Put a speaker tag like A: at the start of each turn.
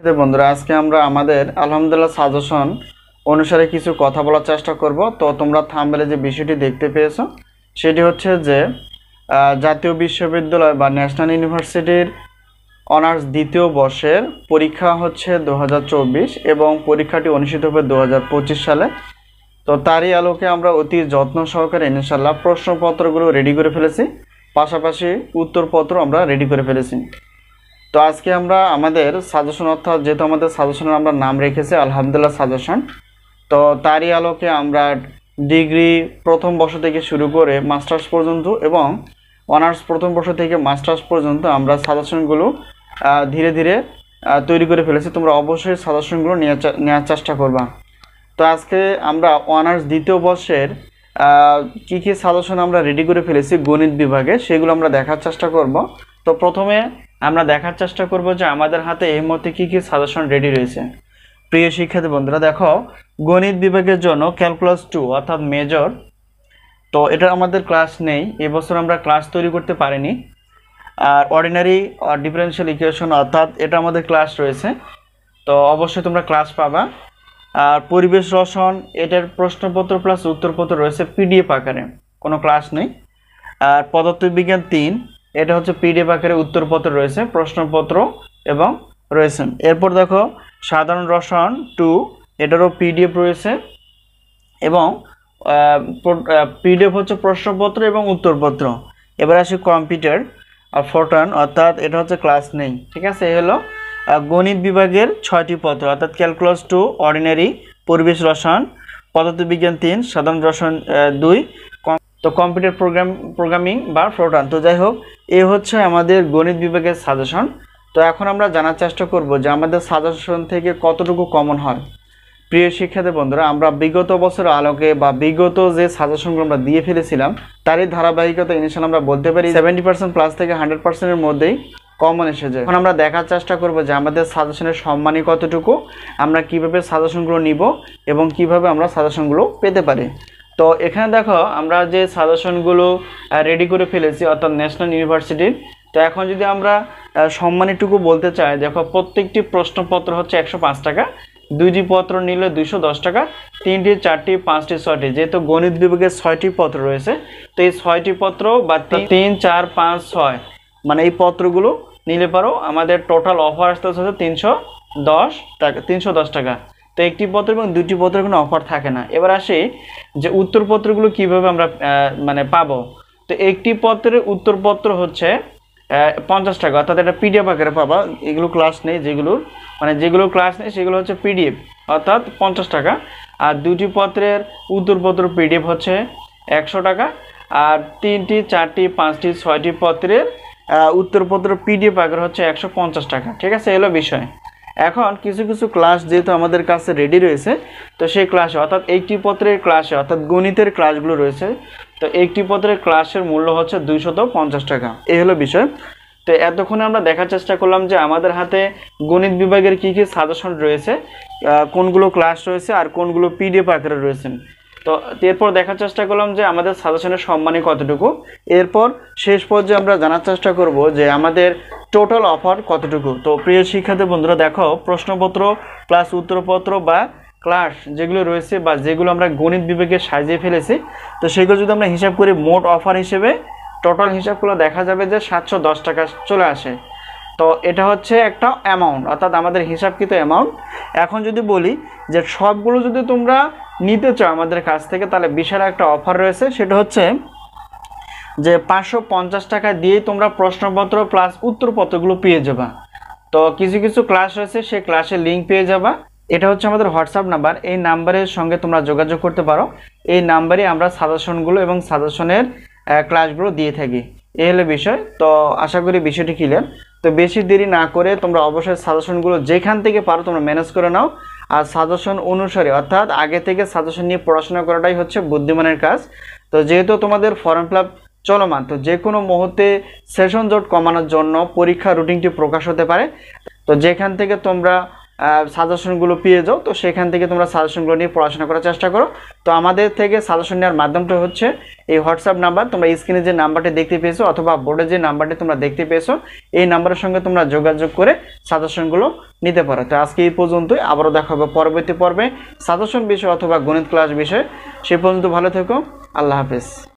A: বন্ধুরা আজকে আমরা আমাদের আলহামদুলিল্লাহ সাজেশন অনুসারে কিছু কথা বলার চেষ্টা করব। তো তোমরা থাম্বনেলে যে বিষয়টি দেখতে পেয়েছো সেটি হচ্ছে যে জাতীয় বিশ্ববিদ্যালয় বা ন্যাশনাল ইউনিভার্সিটির অনার্স দ্বিতীয় বর্ষের পরীক্ষা হচ্ছে 2024 এবং পরীক্ষাটি অনুষ্ঠিত হবে 2025 সালে। তো তারই আলোকে আমরা অতি যত্ন সহকারে ইনশাআল্লাহ প্রশ্নপত্রগুলো রেডি করে ফেলেছি, পাশাপাশি উত্তরপত্র আমরা রেডি করে ফেলেছি। তো আজকে আমরা আমাদের সাজেশন অর্থাৎ যেহেতু আমাদের সাজেশনের আমরা নাম রেখেছি আলহামদুলিল্লাহ সাজেশন, তো তারই আলোকে আমরা ডিগ্রি প্রথম বর্ষ থেকে শুরু করে মাস্টার্স পর্যন্ত এবং অনার্স প্রথম বর্ষ থেকে মাস্টার্স পর্যন্ত আমরা সাজেশনগুলো ধীরে ধীরে তৈরি করে ফেলেছি। তোমরা অবশ্যই সাজেশনগুলো নেওয়ার চেষ্টা করবা। তো আজকে আমরা অনার্স দ্বিতীয় বর্ষের কী কী সাজেশন আমরা রেডি করে ফেলেছি গণিত বিভাগে সেগুলো আমরা দেখার চেষ্টা করব। তো প্রথমে আমরা দেখার চেষ্টা করব যে আমাদের হাতে এই মুহূর্তে কী কী সাজেশন রেডি রয়েছে। প্রিয় শিক্ষার্থী বন্ধুরা দেখো, গণিত বিভাগের জন্য ক্যালকুলাস 2 অর্থাৎ মেজর, তো এটা আমাদের ক্লাস নেই, এবছর আমরা ক্লাস তৈরি করতে পারিনি। আর অর্ডিনারি ডিফারেনশিয়াল ইকুয়েশন অর্থাৎ এটা আমাদের ক্লাস রয়েছে, তো অবশ্যই তোমরা ক্লাস পাবা। আর পরিবেশ রসায়ন এটার প্রশ্নপত্র প্লাস উত্তরপত্র রয়েছে পিডিএফ আকারে, কোনো ক্লাস নেই। আর পদার্থবিজ্ঞান 3 এটা হচ্ছে পিডিএফ আকারে উত্তরপত্র রয়েছে, প্রশ্নপত্র এবং রয়েছে। এরপর দেখো সাধারণ রসায়ন 2 এটারও পিডিএফ রয়েছে এবং পিডিএফ হচ্ছে প্রশ্নপত্র এবং উত্তরপত্র। এবার আসি কম্পিউটার আর ফোটন অর্থাৎ এটা হচ্ছে ক্লাস নেই, ঠিক আছে। এই হলো গণিত বিভাগের 6টি পত্র অর্থাৎ ক্যালকুলাস 2, অর্ডিনারি, পরিবেশ রসায়ন, পদার্থবিজ্ঞান 3, সাধারণ রসায়ন 2, তো কম্পিউটার প্রোগ্রামিং বা ফোটন। তো যাই হোক, এই হচ্ছে আমাদের গণিত বিভাগের সাজেশন। তো এখন আমরা জানার চেষ্টা করব যে আমাদের সাজেশন থেকে কতটুকু কমন হয়। প্রিয় শিক্ষার্থী বন্ধুরা, আমরা বিগত বছরের আলোকে বা বিগত যে সাজেশনগুলো আমরা দিয়ে ফেলেছিলাম তারই ধারাবাহিকতা ইনশাআল্লাহ আমরা বলতে পারি 70% প্লাস থেকে 100%-এর মধ্যেই কমন এসেছে। এখন আমরা দেখার চেষ্টা করব যে আমাদের সাজেশনের সম্মানই কতটুকু, আমরা কিভাবে সাজেশনগুলো নিব এবং কিভাবে আমরা সাজেশনগুলো পেতে পারি। তো এখানে দেখো আমরা যে সাজেশনগুলো রেডি করে ফেলেছি অর্থাৎ ন্যাশনাল ইউনিভার্সিটির। তো এখন যদি আমরা সম্মানীটুকু বলতে চাই, দেখো প্রত্যেকটি প্রশ্নপত্র হচ্ছে 105 টাকা, 2টি পত্র নিলে 210 টাকা, 3টি 4টি 5টি 6টি, যেহেতু গণিত বিভাগের 6টি পত্র রয়েছে, তো এই 6টি পত্র বা 3, 4, 5, 6 মানে এই পত্রগুলো নিলে পারো আমাদের টোটাল অফার আসতে হচ্ছে 310 টাকা। তো একটি পত্র এবং 2টি পত্রের কোনো অফার থাকে না। এবার আসি যে উত্তরপত্রগুলো কিভাবে আমরা পাবো। তো একটি পত্রের উত্তরপত্র হচ্ছে 50 টাকা অর্থাৎ এটা পিডিএফ আকারে পাবা। এগুলো ক্লাস নেই, যেগুলো ক্লাস নেই সেগুলো হচ্ছে পিডিএফ অর্থাৎ 50 টাকা। আর 2টি পত্রের উত্তরপত্র পিডিএফ হচ্ছে 100 টাকা। আর 3টি 4টি 5টি 6টি পত্রের উত্তরপত্র পিডিএফ আকারে হচ্ছে 150 টাকা, ঠিক আছে। এলো বিষয়। এখন কিছু কিছু ক্লাস যেহেতু আমাদের কাছে রেডি রয়েছে, তো সেই ক্লাসে অর্থাৎ একটি পত্রের ক্লাসে অর্থাৎ গণিতের ক্লাসগুলো রয়েছে, তো একটি পত্রের ক্লাসের মূল্য হচ্ছে 250 টাকা। এই হলো বিষয়। তো এতক্ষণে আমরা দেখার চেষ্টা করলাম যে আমাদের হাতে গণিত বিভাগের কী কী সাজেশন রয়েছে, কোনগুলো ক্লাস রয়েছে আর কোনগুলো পিডিএফ আকারে রয়েছে। তো এরপর দেখার চেষ্টা করলাম যে আমাদের সাজেশনের সম্মানই কতটুকু। এরপর শেষ পর্যায়ে আমরা জানার চেষ্টা করব যে আমাদের টোটাল অফার কতটুকু। তো প্রিয় শিক্ষার্থী বন্ধুরা দেখো, প্রশ্নপত্র প্লাস উত্তরপত্র বা ক্লাস যেগুলো রয়েছে বা যেগুলো আমরা গণিত বিভাগে সাজিয়ে ফেলেছি, তো সেগুলো যদি আমরা হিসাব করি মোট অফার হিসেবে টোটাল হিসাবগুলো দেখা যাবে যে 710 টাকা চলে আসে। তো এটা হচ্ছে একটা অ্যামাউন্ট অর্থাৎ আমাদের হিসাবকৃত অ্যামাউন্ট। এখন যদি বলি যে সবগুলো যদি তোমরা নিতে চাও আমাদের কাছ থেকে, তাহলে বিশাল একটা অফার রয়েছে, সেটা হচ্ছে যে 550 টাকা দিয়েই তোমরা প্রশ্নপত্র প্লাস উত্তরপত্রগুলো পেয়ে যাবা। তো কিছু কিছু ক্লাস রয়েছে, সেই ক্লাসের লিঙ্ক পেয়ে যাবা। এটা হচ্ছে আমাদের হোয়াটসঅ্যাপ নাম্বার, এই নাম্বারের সঙ্গে তোমরা যোগাযোগ করতে পারো। এই নাম্বারে আমরা সাজেশনগুলো এবং সাজেশনের ক্লাসগুলো দিয়ে থাকি। এই হলো বিষয়। তো আশা করি বিষয়টি ক্লিয়ার। তো বেশি দেরি না করে তোমরা অবশ্যই সাজেশনগুলো যেখান থেকে পারো তোমরা ম্যানেজ করে নাও। আর সাজেশন অনুসারে অর্থাৎ আগে থেকে সাজেশন নিয়ে পড়াশোনা করাটাই হচ্ছে বুদ্ধিমানের কাজ। তো যেহেতু তোমাদের ফর্ম ফিল আপ চলমান, তো যে কোনো মুহূর্তে সেশন জট কমানোর জন্য পরীক্ষা রুটিনটি প্রকাশ হতে পারে। তো যেখান থেকে তোমরা সাজেশনগুলো পেয়ে যাও। তো সেখান থেকে তোমরা সাজেশনগুলো নিয়ে পড়াশোনা করার চেষ্টা করো। তো আমাদের থেকে সাজেশন নেওয়ার মাধ্যমটা হচ্ছে এই হোয়াটসঅ্যাপ নাম্বার, তোমরা স্ক্রিনে যে নাম্বারটি দেখতে পেয়েছো অথবা বোর্ডে যে নাম্বারটি তোমরা দেখতে পেয়েছো এই নাম্বারের সঙ্গে তোমরা যোগাযোগ করে সাজেশনগুলো নিতে পারো। তো আজকে এই পর্যন্তই, আবারও দেখা হবে পরবর্তী পর্বে সাজেশন বিষয় অথবা গণিত ক্লাস বিষয়। সে পর্যন্ত ভালো থেকো, আল্লাহ হাফেজ।